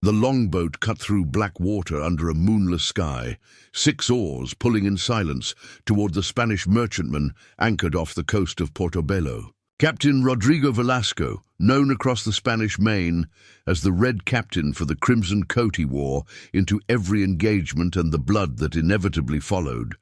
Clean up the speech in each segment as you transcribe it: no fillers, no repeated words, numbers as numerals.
The longboat cut through black water under a moonless sky, 6 oars pulling in silence toward the Spanish merchantman anchored off the coast of Portobello. Captain Rodrigo Velasco, known across the Spanish Main as the Red Captain for the crimson coat he wore into every engagement and the blood that inevitably followed,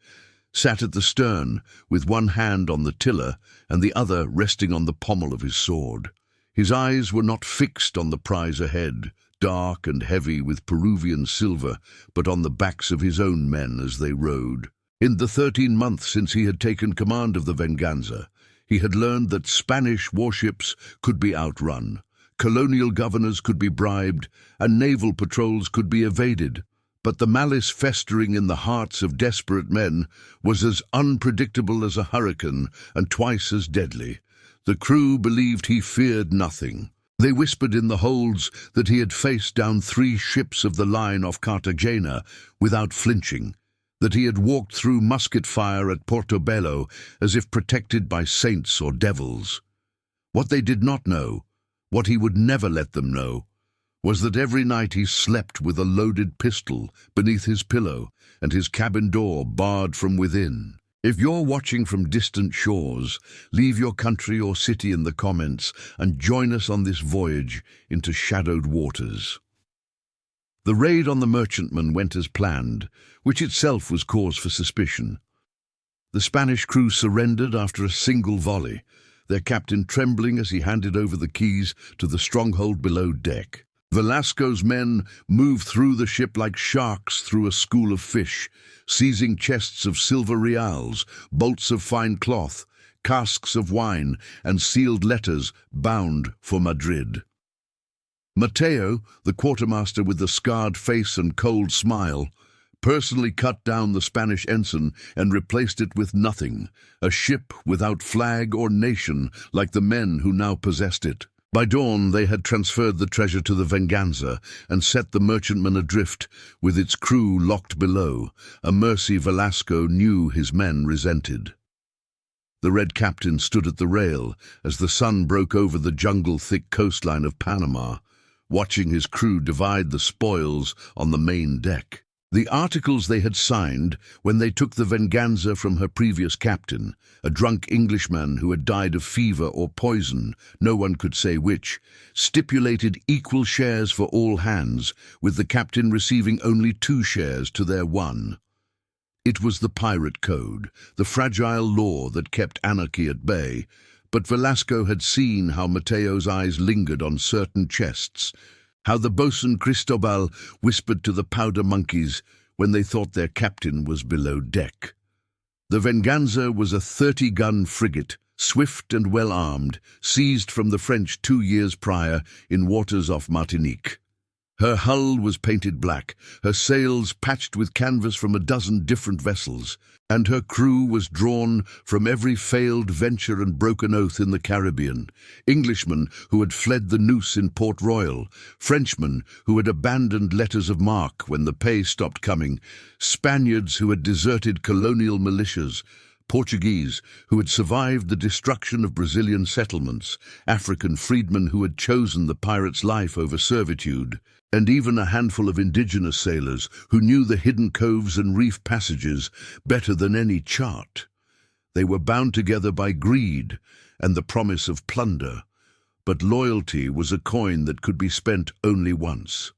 sat at the stern with one hand on the tiller and the other resting on the pommel of his sword. His eyes were not fixed on the prize ahead, dark and heavy with Peruvian silver, but on the backs of his own men as they rowed. In the 13 months since he had taken command of the Venganza, he had learned that Spanish warships could be outrun, colonial governors could be bribed, and naval patrols could be evaded. But the malice festering in the hearts of desperate men was as unpredictable as a hurricane and twice as deadly. The crew believed he feared nothing. They whispered in the holds that he had faced down 3 ships of the line off Cartagena without flinching, that he had walked through musket fire at Portobello as if protected by saints or devils. What they did not know, what he would never let them know, was that every night he slept with a loaded pistol beneath his pillow and his cabin door barred from within. If you're watching from distant shores, leave your country or city in the comments and join us on this voyage into shadowed waters. The raid on the merchantman went as planned, which itself was cause for suspicion. The Spanish crew surrendered after a single volley, their captain trembling as he handed over the keys to the stronghold below deck. Velasco's men moved through the ship like sharks through a school of fish, seizing chests of silver reals, bolts of fine cloth, casks of wine, and sealed letters bound for Madrid. Mateo, the quartermaster with the scarred face and cold smile, personally cut down the Spanish ensign and replaced it with nothing, a ship without flag or nation like the men who now possessed it. By dawn they had transferred the treasure to the Venganza and set the merchantman adrift, with its crew locked below, a mercy Velasco knew his men resented. The Red Captain stood at the rail as the sun broke over the jungle-thick coastline of Panama, watching his crew divide the spoils on the main deck. The articles they had signed when they took the Venganza from her previous captain, a drunk Englishman who had died of fever or poison, no one could say which, stipulated equal shares for all hands, with the captain receiving only 2 shares to their 1. It was the pirate code, the fragile law that kept anarchy at bay, but Velasco had seen how Mateo's eyes lingered on certain chests, how the boatswain Cristobal whispered to the powder monkeys when they thought their captain was below deck. The Venganza was a 30-gun frigate, swift and well-armed, seized from the French 2 years prior in waters off Martinique. Her hull was painted black, her sails patched with canvas from a dozen different vessels, and her crew was drawn from every failed venture and broken oath in the Caribbean. Englishmen who had fled the noose in Port Royal, Frenchmen who had abandoned letters of marque when the pay stopped coming, Spaniards who had deserted colonial militias, Portuguese who had survived the destruction of Brazilian settlements, African freedmen who had chosen the pirate's life over servitude, and even a handful of indigenous sailors who knew the hidden coves and reef passages better than any chart. They were bound together by greed and the promise of plunder, but loyalty was a coin that could be spent only once.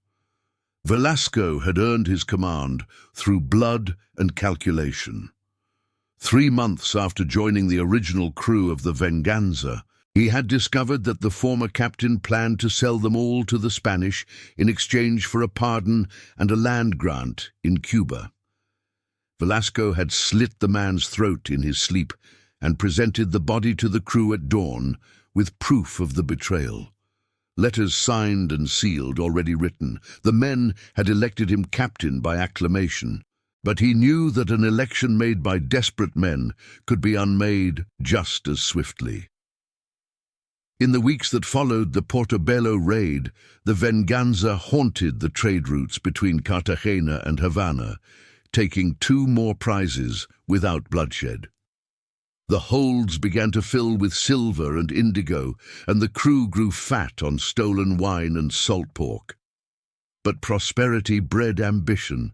Velasco had earned his command through blood and calculation. 3 months after joining the original crew of the Venganza, he had discovered that the former captain planned to sell them all to the Spanish in exchange for a pardon and a land grant in Cuba. Velasco had slit the man's throat in his sleep and presented the body to the crew at dawn with proof of the betrayal. Letters signed and sealed, already written. The men had elected him captain by acclamation, but he knew that an election made by desperate men could be unmade just as swiftly. In the weeks that followed the Portobello raid, the Venganza haunted the trade routes between Cartagena and Havana, taking 2 more prizes without bloodshed. The holds began to fill with silver and indigo, and the crew grew fat on stolen wine and salt pork. But prosperity bred ambition,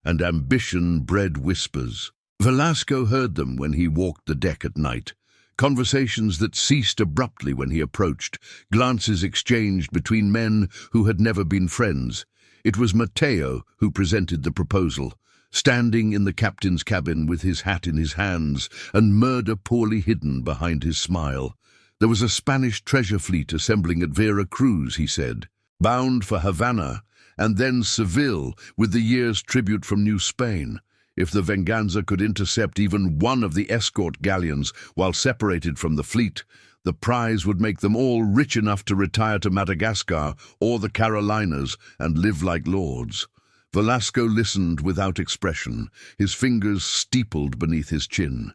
and ambition bred whispers. Velasco heard them when he walked the deck at night. Conversations that ceased abruptly when he approached, glances exchanged between men who had never been friends. It was Mateo who presented the proposal, standing in the captain's cabin with his hat in his hands and murder poorly hidden behind his smile. There was a Spanish treasure fleet assembling at Vera Cruz, he said, bound for Havana and then Seville with the year's tribute from New Spain. If the Venganza could intercept even one of the escort galleons while separated from the fleet, the prize would make them all rich enough to retire to Madagascar or the Carolinas and live like lords. Velasco listened without expression, his fingers steepled beneath his chin.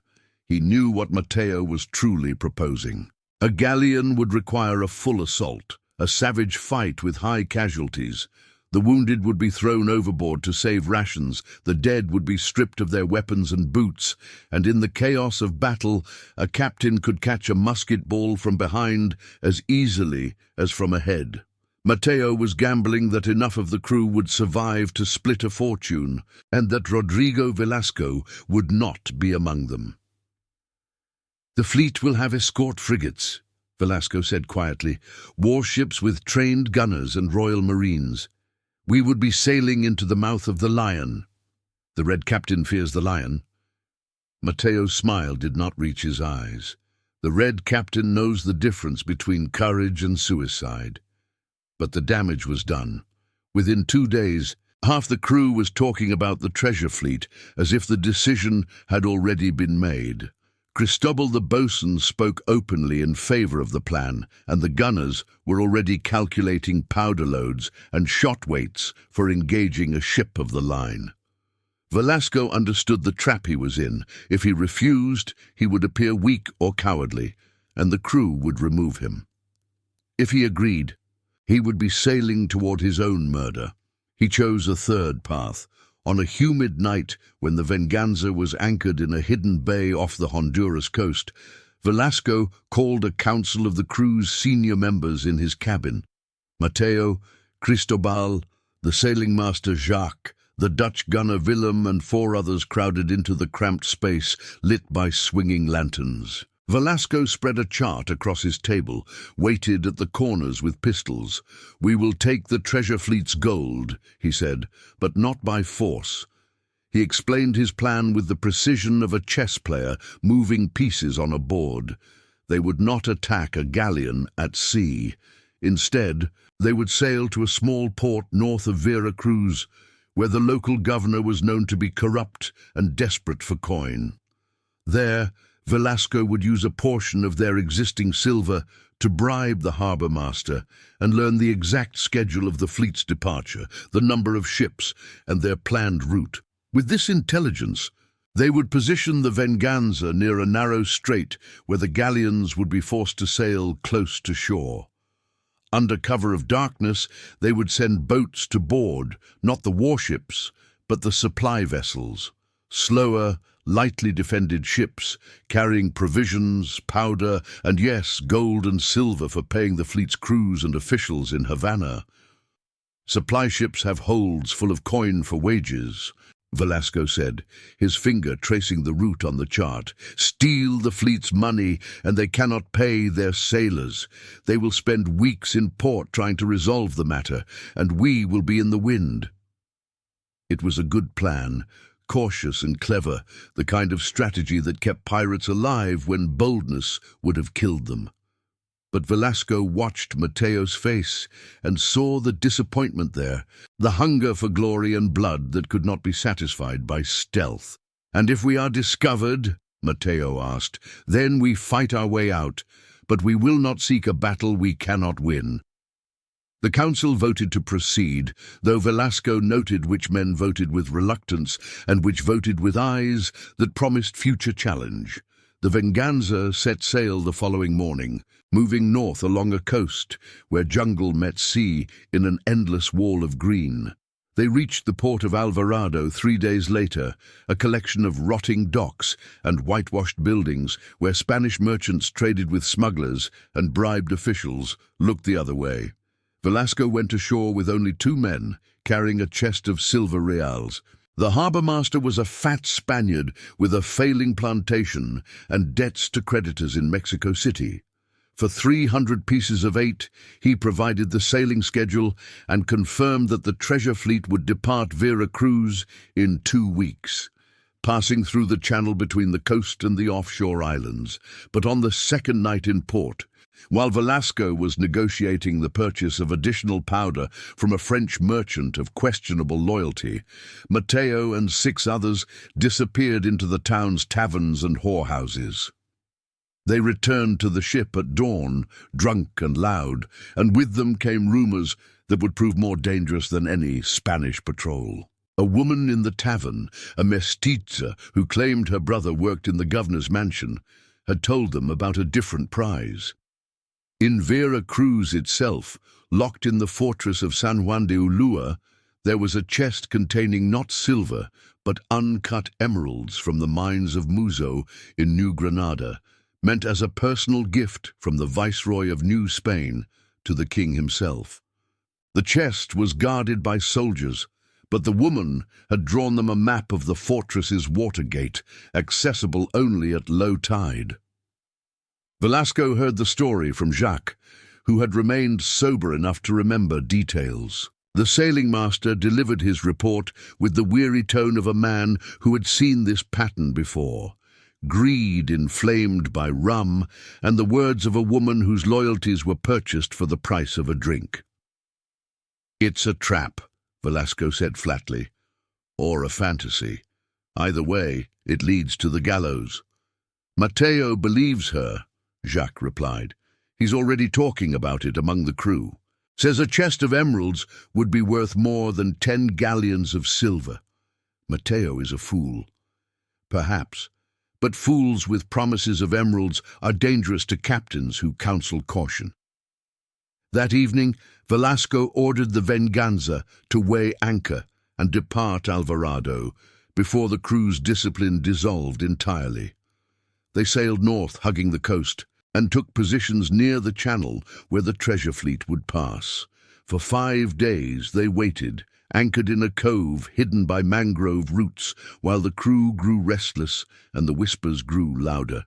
He knew what Mateo was truly proposing. A galleon would require a full assault, a savage fight with high casualties. The wounded would be thrown overboard to save rations, the dead would be stripped of their weapons and boots, and in the chaos of battle, a captain could catch a musket ball from behind as easily as from ahead. Mateo was gambling that enough of the crew would survive to split a fortune, and that Rodrigo Velasco would not be among them. "The fleet will have escort frigates," Velasco said quietly, "warships with trained gunners and Royal Marines. We would be sailing into the mouth of the Lion." "The Red Captain fears the Lion?" Mateo's smile did not reach his eyes. "The Red Captain knows the difference between courage and suicide." But the damage was done. Within 2 days, half the crew was talking about the treasure fleet, as if the decision had already been made. Cristobal the boatswain spoke openly in favor of the plan, and the gunners were already calculating powder loads and shot weights for engaging a ship of the line. Velasco understood the trap he was in. If he refused, he would appear weak or cowardly, and the crew would remove him. If he agreed, he would be sailing toward his own murder. He chose a third path. On a humid night, when the Venganza was anchored in a hidden bay off the Honduras coast, Velasco called a council of the crew's senior members in his cabin. Mateo, Cristobal, the sailing master Jacques, the Dutch gunner Willem, and 4 others crowded into the cramped space lit by swinging lanterns. Velasco spread a chart across his table, weighted at the corners with pistols. "We will take the treasure fleet's gold," he said, "but not by force." He explained his plan with the precision of a chess player moving pieces on a board. They would not attack a galleon at sea. Instead, they would sail to a small port north of Vera Cruz, where the local governor was known to be corrupt and desperate for coin. There, Velasco would use a portion of their existing silver to bribe the harbour master and learn the exact schedule of the fleet's departure, the number of ships, and their planned route. With this intelligence, they would position the Venganza near a narrow strait where the galleons would be forced to sail close to shore. Under cover of darkness, they would send boats to board, not the warships, but the supply vessels. Slower, lightly defended ships, carrying provisions, powder, and yes, gold and silver for paying the fleet's crews and officials in Havana. "Supply ships have holds full of coin for wages," Velasco said, his finger tracing the route on the chart. "Steal the fleet's money, and they cannot pay their sailors. They will spend weeks in port trying to resolve the matter, and we will be in the wind." It was a good plan, cautious and clever, the kind of strategy that kept pirates alive when boldness would have killed them. But Velasco watched Mateo's face and saw the disappointment there, the hunger for glory and blood that could not be satisfied by stealth. "And if we are discovered," Mateo asked, "then we fight our way out, but we will not seek a battle we cannot win." The council voted to proceed, though Velasco noted which men voted with reluctance and which voted with eyes that promised future challenge. The Venganza set sail the following morning, moving north along a coast where jungle met sea in an endless wall of green. They reached the port of Alvarado 3 days later, a collection of rotting docks and whitewashed buildings where Spanish merchants traded with smugglers and bribed officials looked the other way. Velasco went ashore with only 2 men, carrying a chest of silver reals. The harbour master was a fat Spaniard with a failing plantation and debts to creditors in Mexico City. For 300 pieces of 8, he provided the sailing schedule and confirmed that the treasure fleet would depart Vera Cruz in 2 weeks, passing through the channel between the coast and the offshore islands. But on the second night in port, while Velasco was negotiating the purchase of additional powder from a French merchant of questionable loyalty, Mateo and 6 others disappeared into the town's taverns and whorehouses. They returned to the ship at dawn, drunk and loud, and with them came rumors that would prove more dangerous than any Spanish patrol. A woman in the tavern, a mestiza who claimed her brother worked in the governor's mansion, had told them about a different prize. In Vera Cruz itself, locked in the fortress of San Juan de Ulua, there was a chest containing not silver, but uncut emeralds from the mines of Muzo in New Granada, meant as a personal gift from the Viceroy of New Spain to the king himself. The chest was guarded by soldiers, but the woman had drawn them a map of the fortress's water gate, accessible only at low tide. Velasco heard the story from Jacques, who had remained sober enough to remember details. The sailing master delivered his report with the weary tone of a man who had seen this pattern before. Greed inflamed by rum, and the words of a woman whose loyalties were purchased for the price of a drink. "It's a trap," Velasco said flatly, "or a fantasy. Either way, it leads to the gallows." "Mateo believes her," Jacques replied. "He's already talking about it among the crew. Says a chest of emeralds would be worth more than 10 galleons of silver. Mateo is a fool." "Perhaps. But fools with promises of emeralds are dangerous to captains who counsel caution." That evening, Velasco ordered the Venganza to weigh anchor and depart Alvarado before the crew's discipline dissolved entirely. They sailed north, hugging the coast, and took positions near the channel where the treasure fleet would pass. For 5 days they waited, anchored in a cove hidden by mangrove roots, while the crew grew restless and the whispers grew louder.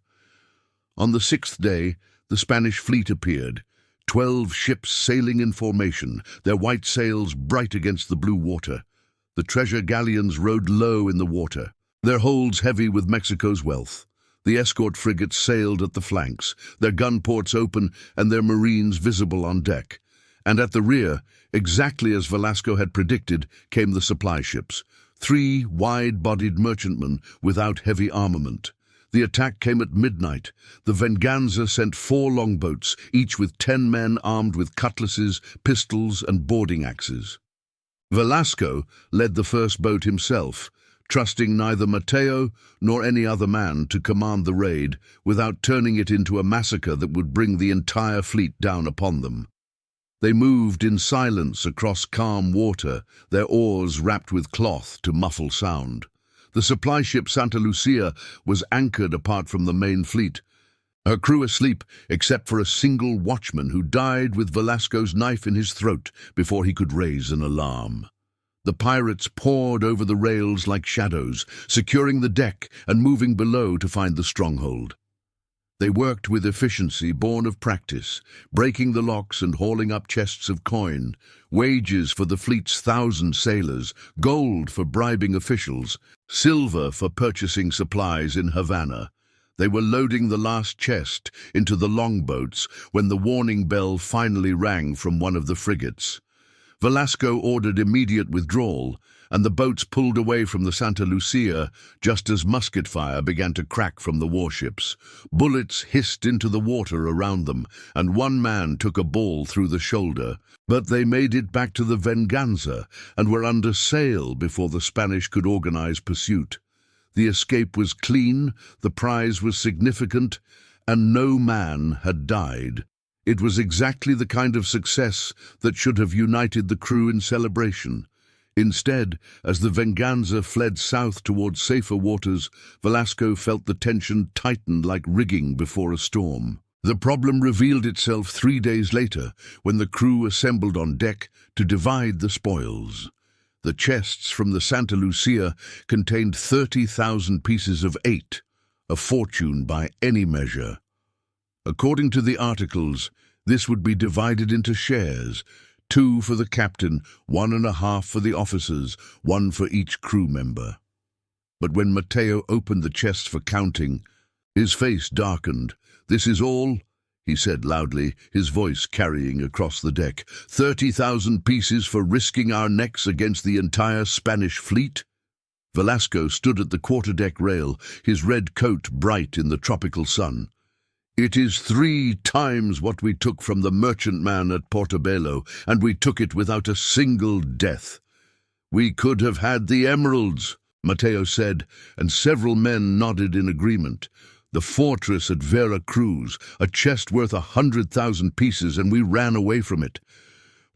On the 6th day, the Spanish fleet appeared, 12 ships sailing in formation, their white sails bright against the blue water. The treasure galleons rode low in the water, their holds heavy with Mexico's wealth. The escort frigates sailed at the flanks, their gun ports open and their marines visible on deck. And at the rear, exactly as Velasco had predicted, came the supply ships, 3 wide-bodied merchantmen without heavy armament. The attack came at midnight. The Venganza sent 4 longboats, each with 10 men armed with cutlasses, pistols, and boarding axes. Velasco led the first boat himself, trusting neither Mateo nor any other man to command the raid without turning it into a massacre that would bring the entire fleet down upon them. They moved in silence across calm water, their oars wrapped with cloth to muffle sound. The supply ship Santa Lucia was anchored apart from the main fleet, her crew asleep except for a single watchman who died with Velasco's knife in his throat before he could raise an alarm. The pirates poured over the rails like shadows, securing the deck and moving below to find the stronghold. They worked with efficiency born of practice, breaking the locks and hauling up chests of coin, wages for the fleet's 1,000 sailors, gold for bribing officials, silver for purchasing supplies in Havana. They were loading the last chest into the longboats when the warning bell finally rang from one of the frigates. Velasco ordered immediate withdrawal, and the boats pulled away from the Santa Lucia just as musket fire began to crack from the warships. Bullets hissed into the water around them, and one man took a ball through the shoulder. But they made it back to the Venganza and were under sail before the Spanish could organize pursuit. The escape was clean, the prize was significant, and no man had died. It was exactly the kind of success that should have united the crew in celebration. Instead, as the Venganza fled south towards safer waters, Velasco felt the tension tighten like rigging before a storm. The problem revealed itself 3 days later when the crew assembled on deck to divide the spoils. The chests from the Santa Lucia contained 30,000 pieces of 8, a fortune by any measure. According to the articles, this would be divided into shares, 2 for the captain, 1.5 for the officers, 1 for each crew member. But when Matteo opened the chest for counting, his face darkened. "This is all?" he said loudly, his voice carrying across the deck. 30,000 pieces for risking our necks against the entire Spanish fleet? Velasco stood at the quarterdeck rail, his red coat bright in the tropical sun. "It is 3 times what we took from the merchantman at Portobello, and we took it without a single death." "We could have had the emeralds," Matteo said, and several men nodded in agreement. "The fortress at Vera Cruz, a chest worth 100,000 pieces, and we ran away from it."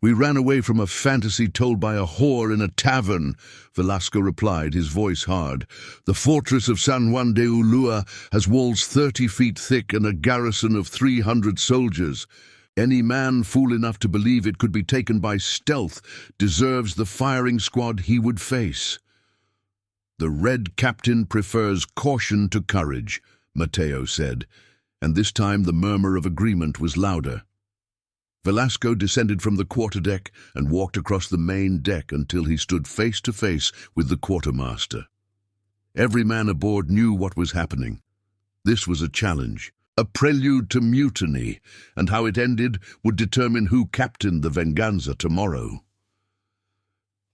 "We ran away from a fantasy told by a whore in a tavern," Velasco replied, his voice hard. "The fortress of San Juan de Ulua has walls 30 feet thick and a garrison of 300 soldiers. Any man fool enough to believe it could be taken by stealth deserves the firing squad he would face." "The Red Captain prefers caution to courage," Matteo said, and this time the murmur of agreement was louder. Velasco descended from the quarterdeck and walked across the main deck until he stood face to face with the quartermaster. Every man aboard knew what was happening. This was a challenge, a prelude to mutiny, and how it ended would determine who captained the Venganza tomorrow.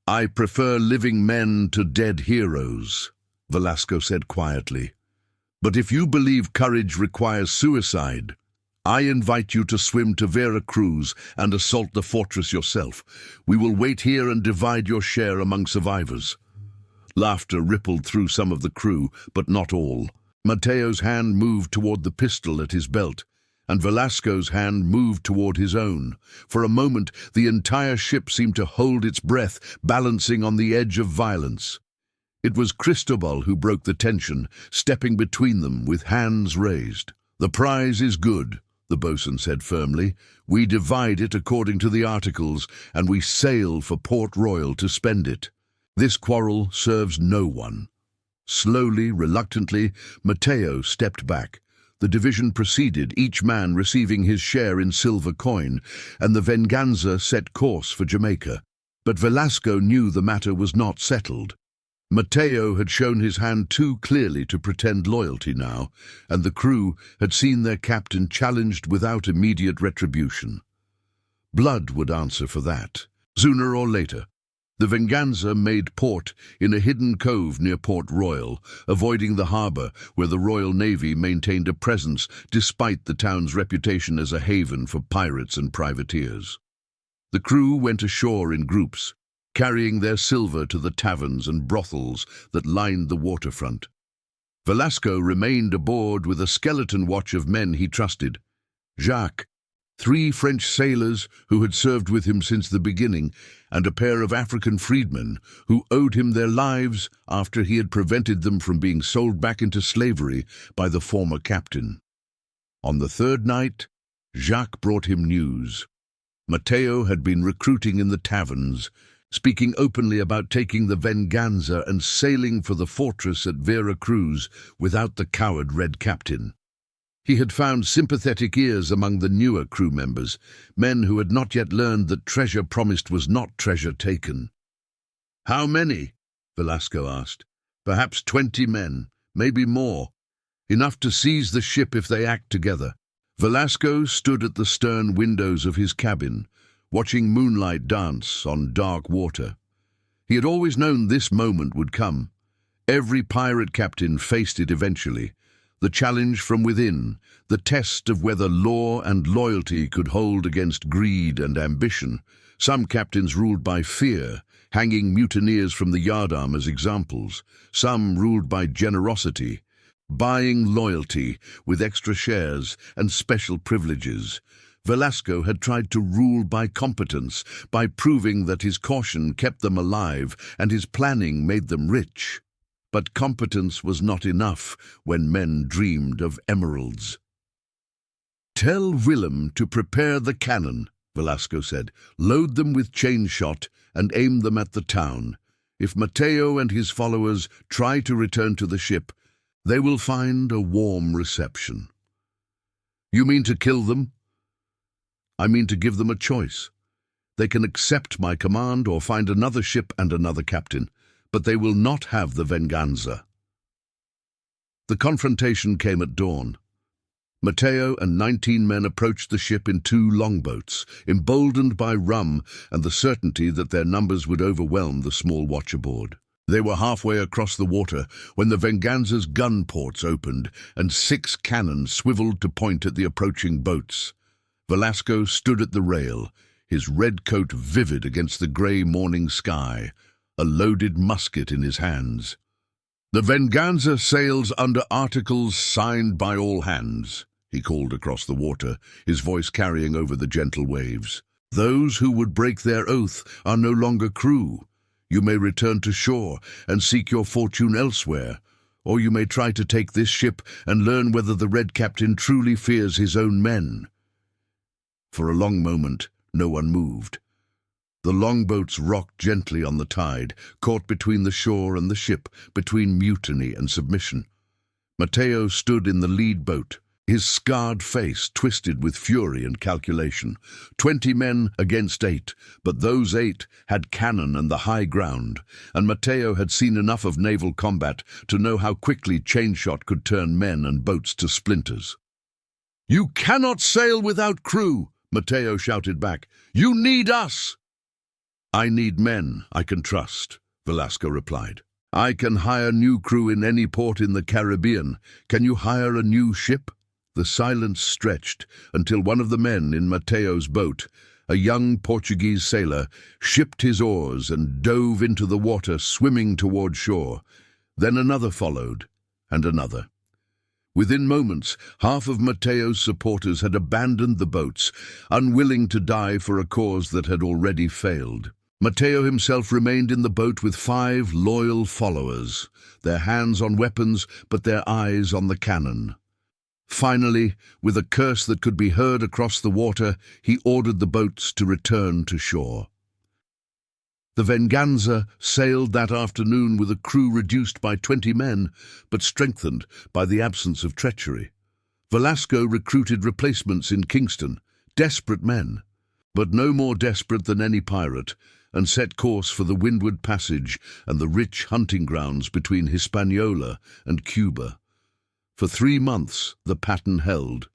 "I prefer living men to dead heroes," Velasco said quietly. "But if you believe courage requires suicide, I invite you to swim to Vera Cruz and assault the fortress yourself. We will wait here and divide your share among survivors." Laughter rippled through some of the crew, but not all. Matteo's hand moved toward the pistol at his belt, and Velasco's hand moved toward his own. For a moment, the entire ship seemed to hold its breath, balancing on the edge of violence. It was Cristobal who broke the tension, stepping between them with hands raised. "The prize is good," the boatswain said firmly. "We divide it according to the articles, and we sail for Port Royal to spend it. This quarrel serves no one." Slowly, reluctantly, Matteo stepped back. The division proceeded, each man receiving his share in silver coin, and the Venganza set course for Jamaica. But Velasco knew the matter was not settled. Matteo had shown his hand too clearly to pretend loyalty now, and the crew had seen their captain challenged without immediate retribution. Blood would answer for that, sooner or later. The Venganza made port in a hidden cove near Port Royal, avoiding the harbour where the Royal Navy maintained a presence despite the town's reputation as a haven for pirates and privateers. The crew went ashore in groups, carrying their silver to the taverns and brothels that lined the waterfront. Velasco remained aboard with a skeleton watch of men he trusted. Jacques, 3 French sailors who had served with him since the beginning, and a pair of African freedmen who owed him their lives after he had prevented them from being sold back into slavery by the former captain. On the 3rd night, Jacques brought him news. Matteo had been recruiting in the taverns, speaking openly about taking the Venganza and sailing for the fortress at Vera Cruz without the coward Red Captain. He had found sympathetic ears among the newer crew members, men who had not yet learned that treasure promised was not treasure taken. "How many?" Velasco asked. "Perhaps 20 men, maybe more. Enough to seize the ship if they act together." Velasco stood at the stern windows of his cabin, watching moonlight dance on dark water. He had always known this moment would come. Every pirate captain faced it eventually. The challenge from within, the test of whether law and loyalty could hold against greed and ambition. Some captains ruled by fear, hanging mutineers from the yardarm as examples. Some ruled by generosity, buying loyalty with extra shares and special privileges. Velasco had tried to rule by competence, by proving that his caution kept them alive and his planning made them rich. But competence was not enough when men dreamed of emeralds. "Tell Willem to prepare the cannon," Velasco said. "Load them with chain shot and aim them at the town. If Matteo and his followers try to return to the ship, they will find a warm reception. You mean to kill them? I mean to give them a choice. They can accept my command or find another ship and another captain, but they will not have the venganza. The confrontation came at dawn. Matteo and 19 men approached the ship in 2 longboats, emboldened by rum and the certainty that their numbers would overwhelm the small watch aboard. They were halfway across the water when the Venganza's gun ports opened and 6 cannons swiveled to point at the approaching boats. Velasco stood at the rail, his red coat vivid against the grey morning sky, a loaded musket in his hands. "The Venganza sails under articles signed by all hands," he called across the water, his voice carrying over the gentle waves. "Those who would break their oath are no longer crew. You may return to shore and seek your fortune elsewhere, or you may try to take this ship and learn whether the Red Captain truly fears his own men." For a long moment, no one moved. The longboats rocked gently on the tide, caught between the shore and the ship, between mutiny and submission. Matteo stood in the lead boat, his scarred face twisted with fury and calculation. 20 men against 8, but those 8 had cannon and the high ground, and Matteo had seen enough of naval combat to know how quickly chain-shot could turn men and boats to splinters. "You cannot sail without crew," Matteo shouted back. "You need us!" "I need men I can trust," Velasco replied. "I can hire new crew in any port in the Caribbean. Can you hire a new ship?" The silence stretched until one of the men in Matteo's boat, a young Portuguese sailor, shipped his oars and dove into the water, swimming toward shore. Then another followed, and another. Within moments, half of Matteo's supporters had abandoned the boats, unwilling to die for a cause that had already failed. Matteo himself remained in the boat with 5 loyal followers, their hands on weapons but their eyes on the cannon. Finally, with a curse that could be heard across the water, he ordered the boats to return to shore. The Venganza sailed that afternoon with a crew reduced by 20 men, but strengthened by the absence of treachery. Velasco recruited replacements in Kingston, desperate men, but no more desperate than any pirate, and set course for the Windward Passage and the rich hunting grounds between Hispaniola and Cuba. For 3 months the pattern held.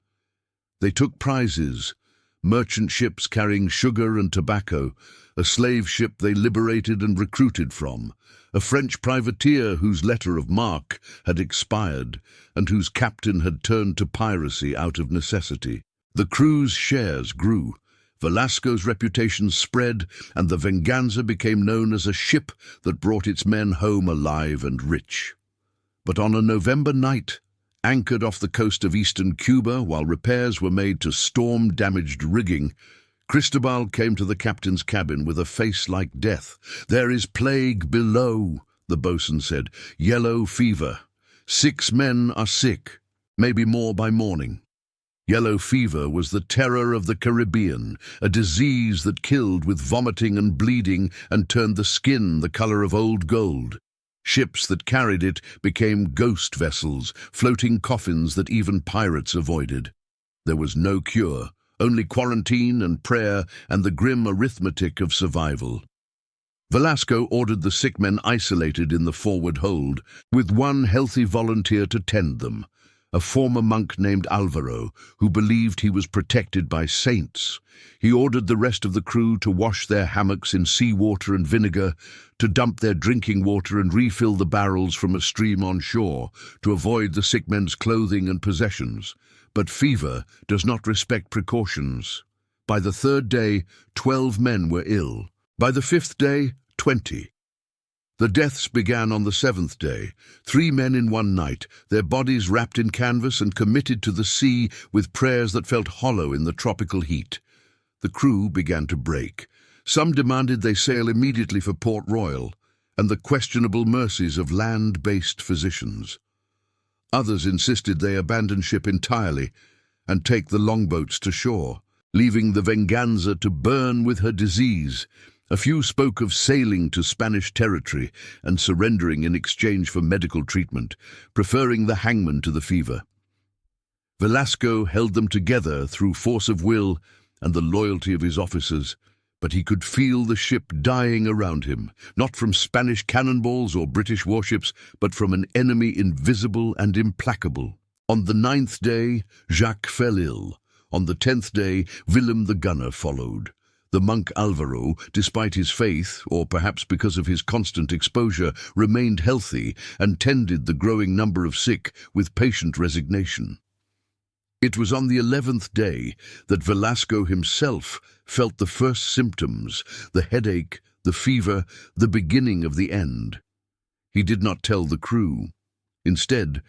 They took prizes, merchant ships carrying sugar and tobacco, a slave ship they liberated and recruited from, a French privateer whose letter of marque had expired and whose captain had turned to piracy out of necessity. The crew's shares grew, Velasco's reputation spread, and the Venganza became known as a ship that brought its men home alive and rich. But on a November night, anchored off the coast of eastern Cuba while repairs were made to storm-damaged rigging, Cristobal came to the captain's cabin with a face like death. "There is plague below," the boatswain said. "Yellow fever. 6 men are sick, maybe more by morning." Yellow fever was the terror of the Caribbean, a disease that killed with vomiting and bleeding and turned the skin the color of old gold. Ships that carried it became ghost vessels, floating coffins that even pirates avoided. There was no cure, only quarantine and prayer and the grim arithmetic of survival. Velasco ordered the sick men isolated in the forward hold, with 1 healthy volunteer to tend them, a former monk named Alvaro, who believed he was protected by saints. He ordered the rest of the crew to wash their hammocks in seawater and vinegar, to dump their drinking water and refill the barrels from a stream on shore, to avoid the sick men's clothing and possessions. But fever does not respect precautions. By the 3rd day, 12 men were ill. By the 5th day, 20. The deaths began on the 7th day, 3 men in one night, their bodies wrapped in canvas and committed to the sea with prayers that felt hollow in the tropical heat. The crew began to break. Some demanded they sail immediately for Port Royal and the questionable mercies of land-based physicians. Others insisted they abandon ship entirely and take the longboats to shore, leaving the Venganza to burn with her disease A few spoke of sailing to Spanish territory and surrendering in exchange for medical treatment, preferring the hangman to the fever. Velasco held them together through force of will and the loyalty of his officers, but he could feel the ship dying around him, not from Spanish cannonballs or British warships, but from an enemy invisible and implacable. On the 9th day, Jacques fell ill. On the 10th day, Willem the gunner followed. The monk Alvaro, despite his faith, or perhaps because of his constant exposure, remained healthy and tended the growing number of sick with patient resignation. It was on the 11th day that Velasco himself felt the first symptoms, the headache, the fever, the beginning of the end. He did not tell the crew. Instead,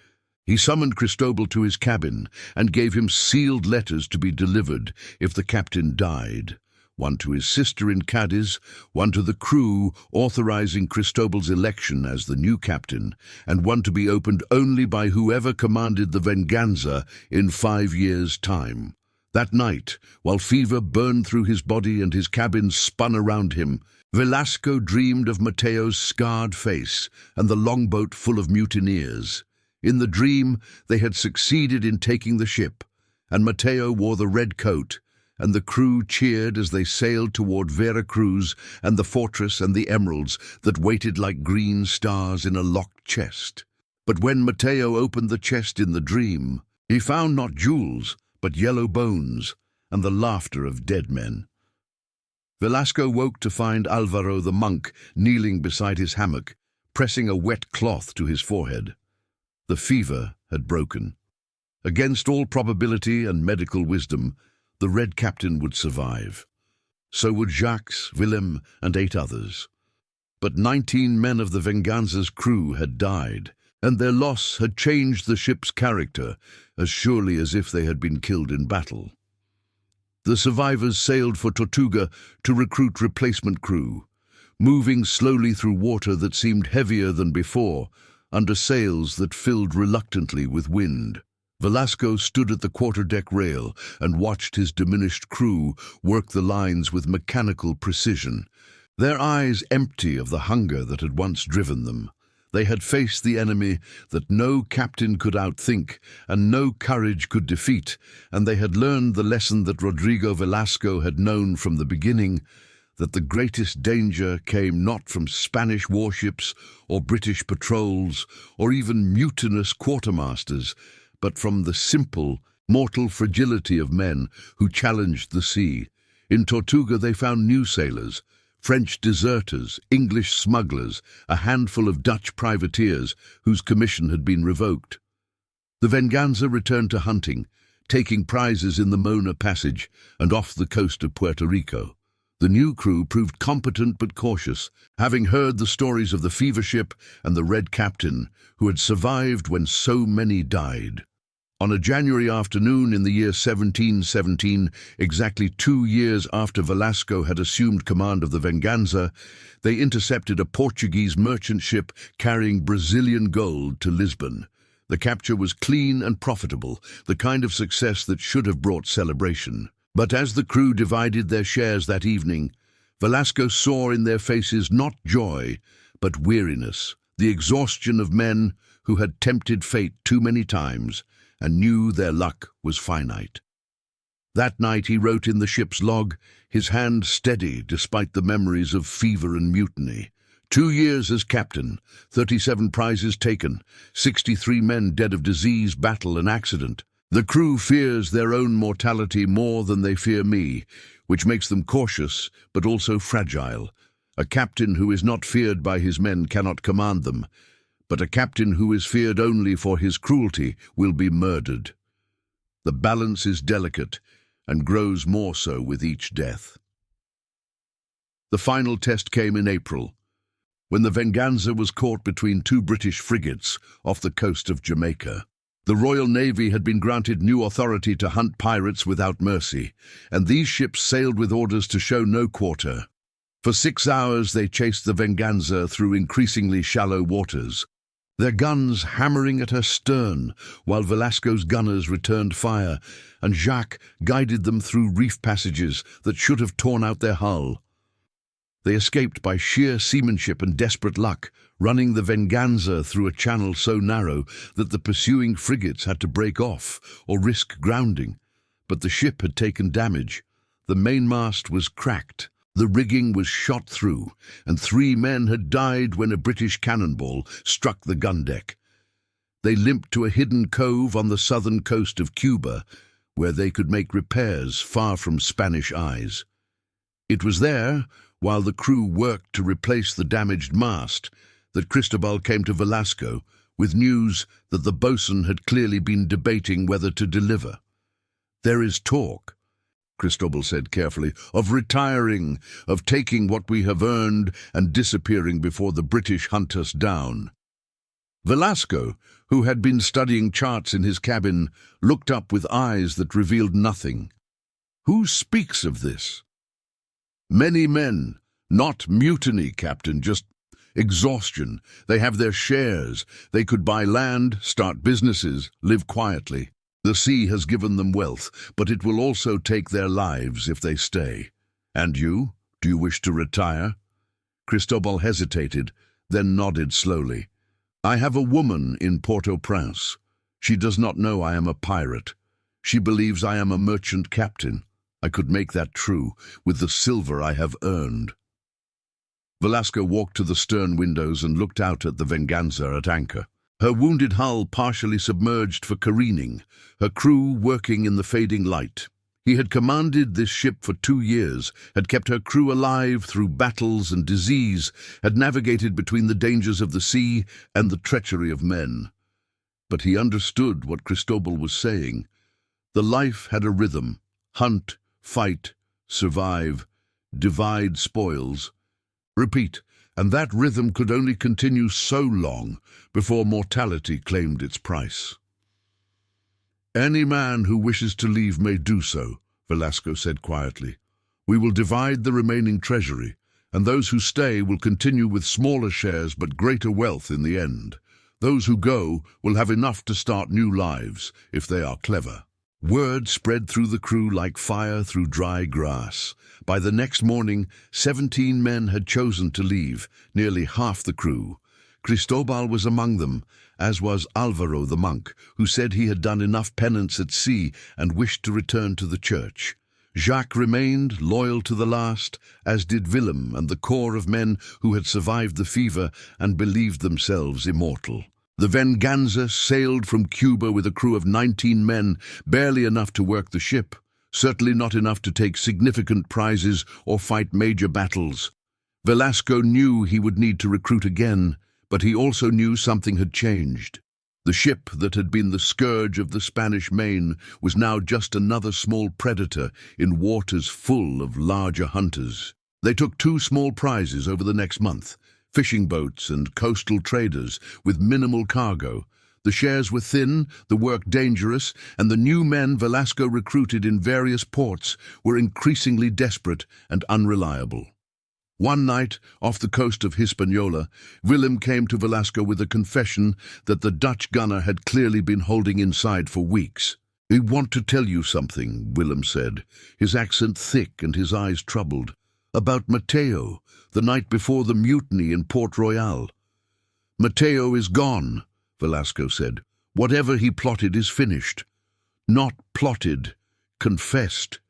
he summoned Cristobal to his cabin and gave him sealed letters to be delivered if the captain died. One to his sister in Cadiz, one to the crew authorizing Cristobal's election as the new captain, and one to be opened only by whoever commanded the Venganza in 5 years' time. That night, while fever burned through his body and his cabin spun around him, Velasco dreamed of Mateo's scarred face and the longboat full of mutineers. In the dream, they had succeeded in taking the ship, and Mateo wore the red coat, and the crew cheered as they sailed toward Vera Cruz and the fortress and the emeralds that waited like green stars in a locked chest. But when Mateo opened the chest in the dream, he found not jewels, but yellow bones and the laughter of dead men. Velasco woke to find Alvaro the monk kneeling beside his hammock, pressing a wet cloth to his forehead. The fever had broken. Against all probability and medical wisdom, the Red Captain would survive. So would Jacques, Willem, and 8 others. But 19 men of the Venganza's crew had died, and their loss had changed the ship's character as surely as if they had been killed in battle. The survivors sailed for Tortuga to recruit replacement crew, moving slowly through water that seemed heavier than before, under sails that filled reluctantly with wind. Velasco stood at the quarterdeck rail and watched his diminished crew work the lines with mechanical precision, their eyes empty of the hunger that had once driven them. They had faced the enemy that no captain could outthink and no courage could defeat, and they had learned the lesson that Rodrigo Velasco had known from the beginning, that the greatest danger came not from Spanish warships or British patrols or even mutinous quartermasters, but from the simple, mortal fragility of men who challenged the sea. In Tortuga they found new sailors, French deserters, English smugglers, a handful of Dutch privateers whose commission had been revoked. The Venganza returned to hunting, taking prizes in the Mona Passage and off the coast of Puerto Rico. The new crew proved competent but cautious, having heard the stories of the fever ship and the Red Captain, who had survived when so many died. On a January afternoon in the year 1717, exactly 2 years after Velasco had assumed command of the Venganza, they intercepted a Portuguese merchant ship carrying Brazilian gold to Lisbon. The capture was clean and profitable, the kind of success that should have brought celebration. But as the crew divided their shares that evening, Velasco saw in their faces not joy, but weariness, the exhaustion of men who had tempted fate too many times and knew their luck was finite. That night he wrote in the ship's log, his hand steady despite the memories of fever and mutiny. 2 years as captain, 37 prizes taken, 63 men dead of disease, battle, and accident. The crew fears their own mortality more than they fear me, which makes them cautious but also fragile. A captain who is not feared by his men cannot command them, but a captain who is feared only for his cruelty will be murdered. The balance is delicate and grows more so with each death. The final test came in April, when the Venganza was caught between 2 British frigates off the coast of Jamaica. The Royal Navy had been granted new authority to hunt pirates without mercy, and these ships sailed with orders to show no quarter. For 6 hours they chased the Venganza through increasingly shallow waters, their guns hammering at her stern, while Velasco's gunners returned fire, and Jacques guided them through reef passages that should have torn out their hull. They escaped by sheer seamanship and desperate luck, running the Venganza through a channel so narrow that the pursuing frigates had to break off or risk grounding. But the ship had taken damage. The mainmast was cracked, the rigging was shot through, and 3 men had died when a British cannonball struck the gun deck. They limped to a hidden cove on the southern coast of Cuba, where they could make repairs far from Spanish eyes. It was there, while the crew worked to replace the damaged mast, that Cristobal came to Velasco with news that the boatswain had clearly been debating whether to deliver. "There is talk," Cristobal said carefully, "of retiring, of taking what we have earned and disappearing before the British hunt us down." Velasco, who had been studying charts in his cabin, looked up with eyes that revealed nothing. "Who speaks of this?" "Many men. Not mutiny, Captain, just exhaustion. They have their shares. They could buy land, start businesses, live quietly. The sea has given them wealth, but it will also take their lives if they stay. And you? Do you wish to retire?" Cristobal hesitated, then nodded slowly. "I have a woman in Port-au-Prince. She does not know I am a pirate. She believes I am a merchant captain. I could make that true with the silver I have earned." Velasco walked to the stern windows and looked out at the Venganza at anchor. Her wounded hull partially submerged for careening, her crew working in the fading light. He had commanded this ship for 2 years, had kept her crew alive through battles and disease, had navigated between the dangers of the sea and the treachery of men. But he understood what Cristobal was saying. The life had a rhythm: hunt, fight, survive, divide spoils. Repeat, and that rhythm could only continue so long before mortality claimed its price. "Any man who wishes to leave may do so," Velasco said quietly. "We will divide the remaining treasury, and those who stay will continue with smaller shares but greater wealth in the end. Those who go will have enough to start new lives, if they are clever." Word spread through the crew like fire through dry grass. By the next morning, 17 men had chosen to leave, nearly half the crew. Cristobal was among them, as was Alvaro the monk, who said he had done enough penance at sea and wished to return to the church. Jacques remained, loyal to the last, as did Willem and the corps of men who had survived the fever and believed themselves immortal. The Venganza sailed from Cuba with a crew of 19 men, barely enough to work the ship, certainly not enough to take significant prizes or fight major battles. Velasco knew he would need to recruit again, but he also knew something had changed. The ship that had been the scourge of the Spanish Main was now just another small predator in waters full of larger hunters. They took 2 small prizes over the next month: fishing boats and coastal traders with minimal cargo. The shares were thin, the work dangerous, and the new men Velasco recruited in various ports were increasingly desperate and unreliable. One night, off the coast of Hispaniola, Willem came to Velasco with a confession that the Dutch gunner had clearly been holding inside for weeks. "I want to tell you something," Willem said, his accent thick and his eyes troubled. "About Mateo, the night before the mutiny in Port Royal." "Mateo is gone," Velasco said. "Whatever he plotted is finished." "Not plotted, confessed.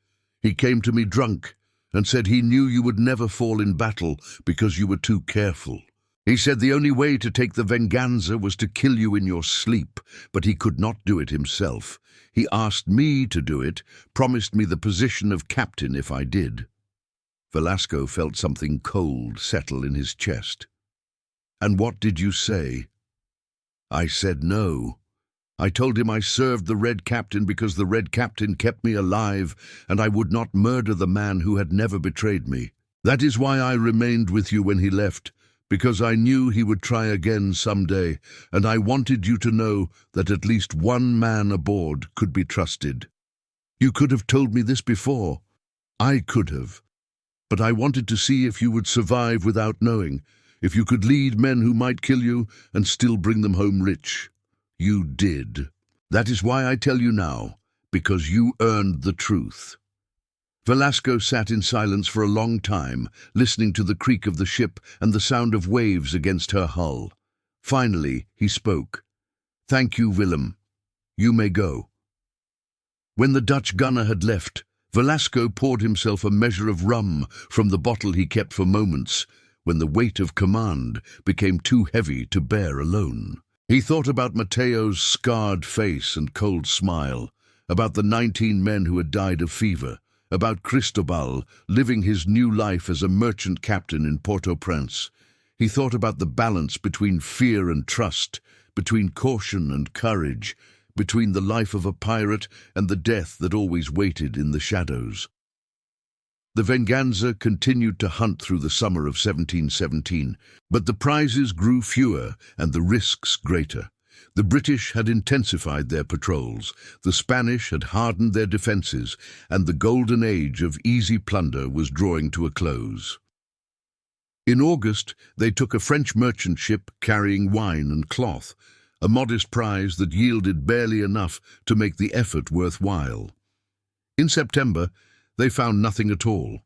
He came to me drunk and said he knew you would never fall in battle because you were too careful. He said the only way to take the Venganza was to kill you in your sleep, but he could not do it himself. He asked me to do it, promised me the position of captain if I did." Velasco felt something cold settle in his chest. "And what did you say?" "I said no. I told him I served the Red Captain because the Red Captain kept me alive, and I would not murder the man who had never betrayed me. That is why I remained with you when he left, because I knew he would try again someday, and I wanted you to know that at least one man aboard could be trusted. You could have told me this before. I could have. But I wanted to see if you would survive without knowing, if you could lead men who might kill you and still bring them home rich. You did. That is why I tell you now, because you earned the truth." Velasco sat in silence for a long time, listening to the creak of the ship and the sound of waves against her hull. Finally, he spoke. "Thank you, Willem. You may go." When the Dutch gunner had left, Velasco poured himself a measure of rum from the bottle he kept for moments when the weight of command became too heavy to bear alone. He thought about Mateo's scarred face and cold smile, about the 19 men who had died of fever, about Cristobal living his new life as a merchant captain in Port-au-Prince. He thought about the balance between fear and trust, between caution and courage, between the life of a pirate and the death that always waited in the shadows. The Venganza continued to hunt through the summer of 1717, but the prizes grew fewer and the risks greater. The British had intensified their patrols, the Spanish had hardened their defences, and the golden age of easy plunder was drawing to a close. In August, they took a French merchant ship carrying wine and cloth, a modest prize that yielded barely enough to make the effort worthwhile. In September, they found nothing at all.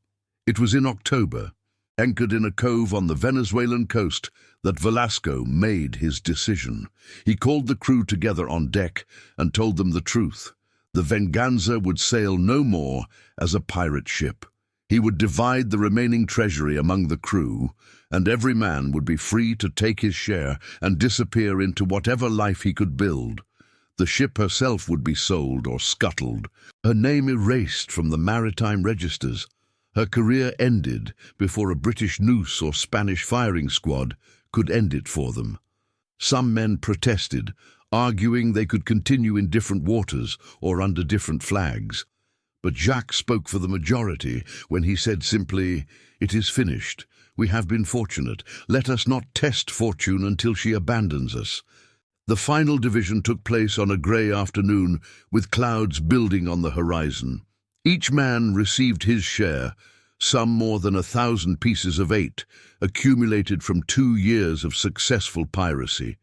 It was in October, anchored in a cove on the Venezuelan coast, that Velasco made his decision. He called the crew together on deck and told them the truth. The Venganza would sail no more as a pirate ship. He would divide the remaining treasury among the crew, and every man would be free to take his share and disappear into whatever life he could build. The ship herself would be sold or scuttled, her name erased from the maritime registers. Her career ended before a British noose or Spanish firing squad could end it for them. Some men protested, arguing they could continue in different waters or under different flags. But Jacques spoke for the majority when he said simply, "It is finished. We have been fortunate. Let us not test fortune until she abandons us." The final division took place on a grey afternoon with clouds building on the horizon. Each man received his share, some more than 1,000 pieces of eight, accumulated from 2 years of successful piracy.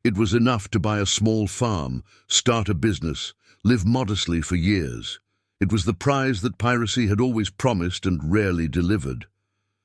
It was enough to buy a small farm, start a business, live modestly for years. It was the prize that piracy had always promised and rarely delivered.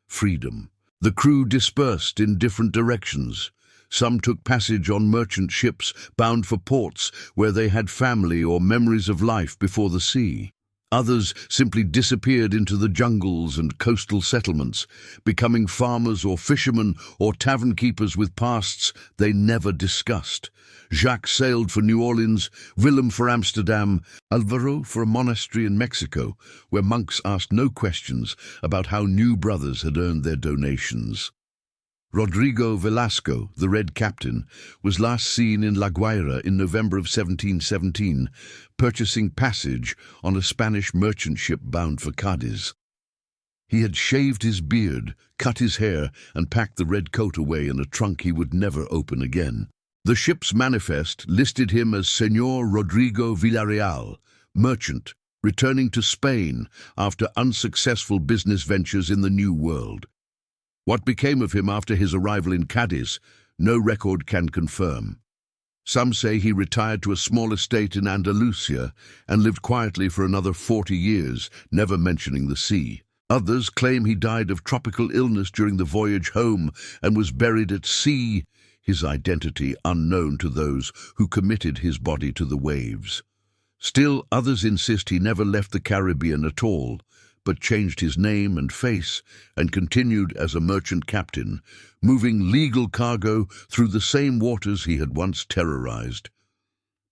Freedom. The crew dispersed in different directions. Some took passage on merchant ships bound for ports where they had family or memories of life before the sea. Others simply disappeared into the jungles and coastal settlements, becoming farmers or fishermen or tavern keepers with pasts they never discussed. Jacques sailed for New Orleans, Willem for Amsterdam, Alvaro for a monastery in Mexico, where monks asked no questions about how new brothers had earned their donations. Rodrigo Velasco, the Red Captain, was last seen in La Guaira in November of 1717, purchasing passage on a Spanish merchant ship bound for Cadiz. He had shaved his beard, cut his hair, and packed the red coat away in a trunk he would never open again. The ship's manifest listed him as Señor Rodrigo Villarreal, merchant, returning to Spain after unsuccessful business ventures in the New World. What became of him after his arrival in Cadiz, no record can confirm. Some say he retired to a small estate in Andalusia and lived quietly for another 40 years, never mentioning the sea. Others claim he died of tropical illness during the voyage home and was buried at sea, his identity unknown to those who committed his body to the waves. Still, others insist he never left the Caribbean at all, but changed his name and face and continued as a merchant captain, moving legal cargo through the same waters he had once terrorized.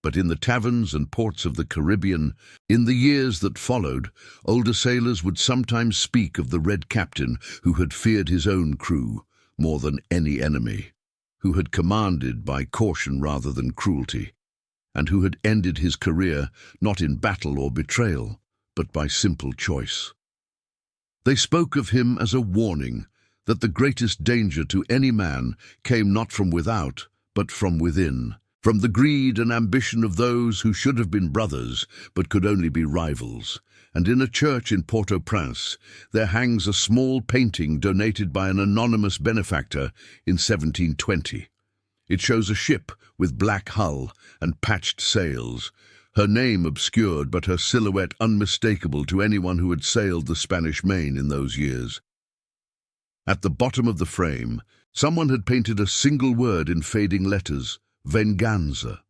But in the taverns and ports of the Caribbean, in the years that followed, older sailors would sometimes speak of the Red Captain who had feared his own crew more than any enemy, who had commanded by caution rather than cruelty, and who had ended his career not in battle or betrayal, but by simple choice. They spoke of him as a warning that the greatest danger to any man came not from without, but from within, from the greed and ambition of those who should have been brothers, but could only be rivals. And in a church in Port-au-Prince, there hangs a small painting donated by an anonymous benefactor in 1720. It shows a ship with black hull and patched sails, her name obscured but her silhouette unmistakable to anyone who had sailed the Spanish Main in those years. At the bottom of the frame, someone had painted a single word in fading letters: Venganza.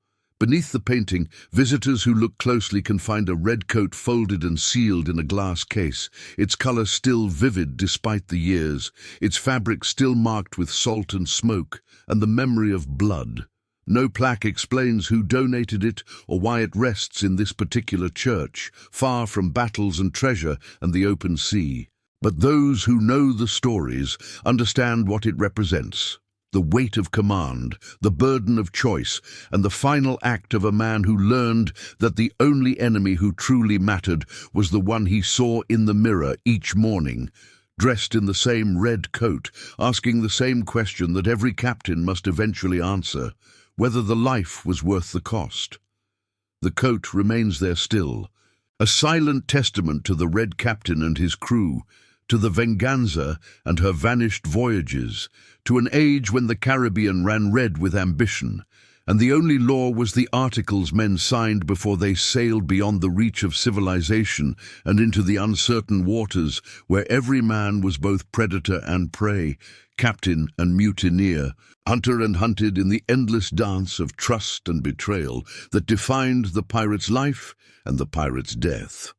Beneath the painting, visitors who look closely can find a red coat folded and sealed in a glass case, its color still vivid despite the years, its fabric still marked with salt and smoke, and the memory of blood. No plaque explains who donated it or why it rests in this particular church, far from battles and treasure and the open sea. But those who know the stories understand what it represents: the weight of command, the burden of choice, and the final act of a man who learned that the only enemy who truly mattered was the one he saw in the mirror each morning, dressed in the same red coat, asking the same question that every captain must eventually answer: whether the life was worth the cost. The coat remains there still, a silent testament to the Red Captain and his crew, to the Venganza and her vanished voyages, to an age when the Caribbean ran red with ambition, and the only law was the articles men signed before they sailed beyond the reach of civilization and into the uncertain waters where every man was both predator and prey, captain and mutineer, hunter and hunted in the endless dance of trust and betrayal that defined the pirate's life and the pirate's death.